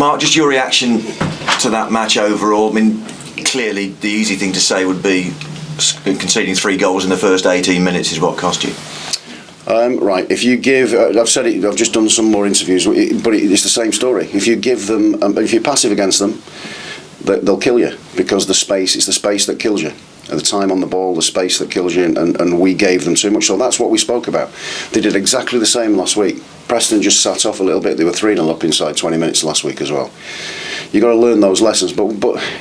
Mark, just your reaction to that match overall. I mean, clearly the easy thing to say would be conceding 3 goals in the first 18 minutes is what cost you. Right, if you give, I've said it, I've just done some more interviews, but it's the same story. If you give them, if you're passive against them, they'll kill you, because it's the space that kills you. At the time on the ball, the space that kills you, and we gave them too much. So that's what we spoke about. They did exactly the same last week. Preston just sat off a little bit. They were 3-0 up inside 20 minutes last week as well. You've got to learn those lessons, but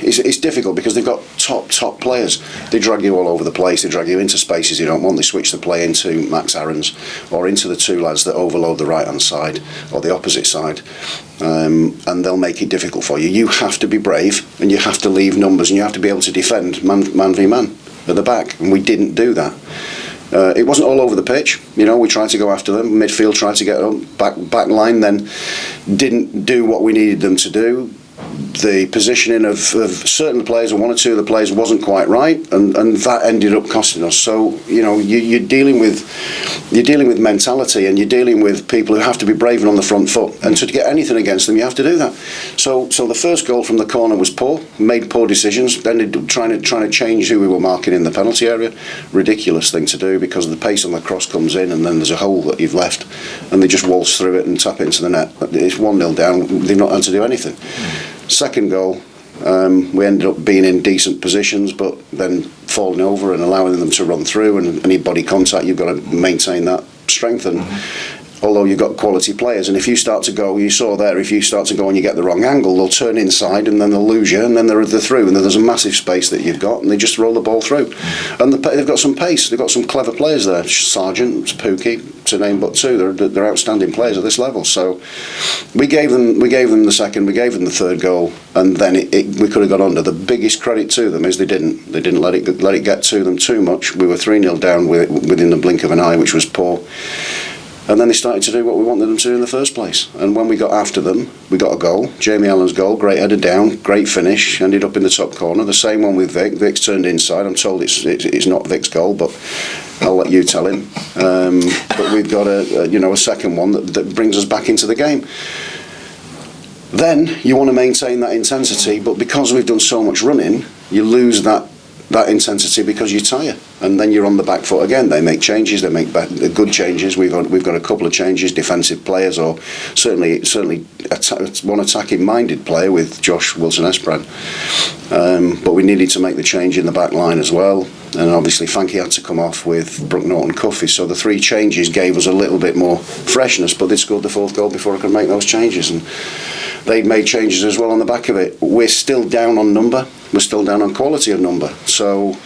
it's difficult because they've got top players. They drag you all over the place. They drag you into spaces you don't want. They switch the play into Max Aarons or into the 2 lads that overload the right-hand side or the opposite side, and they'll make it difficult for you. You have to be brave, and you have to leave numbers, and you have to be able to defend man v man at the back, and we didn't do that. It wasn't all over the pitch, we tried to go after them. Midfield tried to get up, back line then didn't do what we needed them to do. The positioning of certain players, or 1 or 2 of the players, wasn't quite right, and that ended up costing us. So you're dealing with mentality, and you're dealing with people who have to be brave and on the front foot, and to get anything against them you have to do that. So the first goal from the corner was poor, made poor decisions, then trying to change who we were marking in the penalty area. Ridiculous thing to do, because the pace on the cross comes in and then there's a hole that you've left, and they just waltz through it and tap it into the net. It's 1-0 down, they've not had to do anything. Second goal, we ended up being in decent positions, but then falling over and allowing them to run through, and any body contact, you've got to maintain that strength. And although you've got quality players, and if you start to go, you saw there, if you start to go and you get the wrong angle, they'll turn inside and then they'll lose you, and then they're through, and then there's a massive space that you've got, and they just roll the ball through. And they've got some pace, they've got some clever players there. Sargent, Pookie, to name but 2. They're outstanding players at this level. So we gave them the second, we gave them the third goal, and then we could have got under. The biggest credit to them is they didn't let it get to them too much. We were 3-0 down within the blink of an eye, which was poor. And then they started to do what we wanted them to do in the first place. And when we got after them, we got a goal. Jamie Allen's goal, great header down, great finish, ended up in the top corner. The same one with Vic. Vic's turned inside. I'm told it's not Vic's goal, but I'll let you tell him. But we've got a second one that brings us back into the game. Then you want to maintain that intensity, but because we've done so much running, you lose that intensity because you tire, and then you're on the back foot again. They make changes, they make good changes. We've got a couple of changes, defensive players, or certainly one attacking minded player with Josh Wilson-Esbrand, but we needed to make the change in the back line as well, and obviously Fanky had to come off with Brooke Norton-Cuffy, so the 3 changes gave us a little bit more freshness, but they scored the 4th goal before I could make those changes, and they'd made changes as well on the back of it. We're still down on number, we're still down on quality of number, so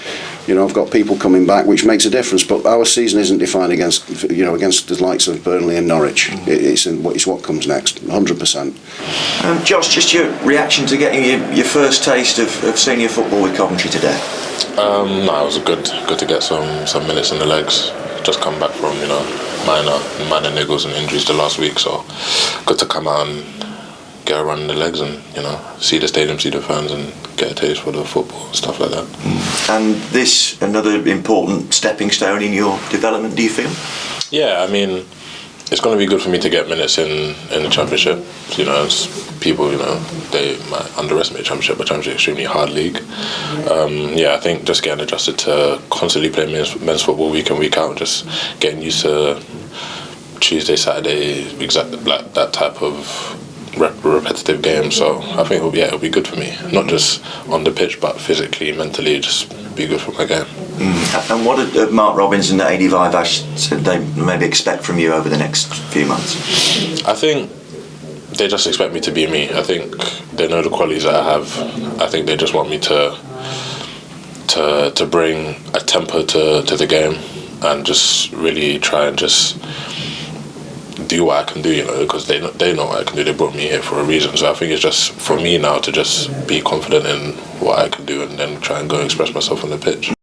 I've got people coming back, which makes a difference, but our season isn't defined against the likes of Burnley and Norwich. It's what comes next, 100%. Josh, just your reaction to getting your first taste of senior football with Coventry today? No, it was good to get some minutes in the legs. Just come back from minor niggles and injuries the last week, so good to come out and get a run in the legs and see the stadium, see the fans, and get a taste for the football and stuff like that. And this another important stepping stone in your development, do you feel? Yeah, I mean, it's going to be good for me to get minutes in the Championship. People, they might underestimate the Championship, but Championship is an extremely hard league. I think just getting adjusted to constantly playing men's football week in, week out, just getting used to Tuesday, Saturday, exactly like that type of repetitive game. So I think it'll be good for me, not just on the pitch, but physically, mentally, just be good for my game. And what did Mark Robins and Adi Vivash said they maybe expect from you over the next few months? I think they just expect me to be me. I think they know the qualities that I have. I think they just want me to bring a tempo to the game and just really try and just do what I can do, because they know what I can do. They brought me here for a reason. So I think it's just for me now to just be confident in what I can do and then try and go express myself on the pitch.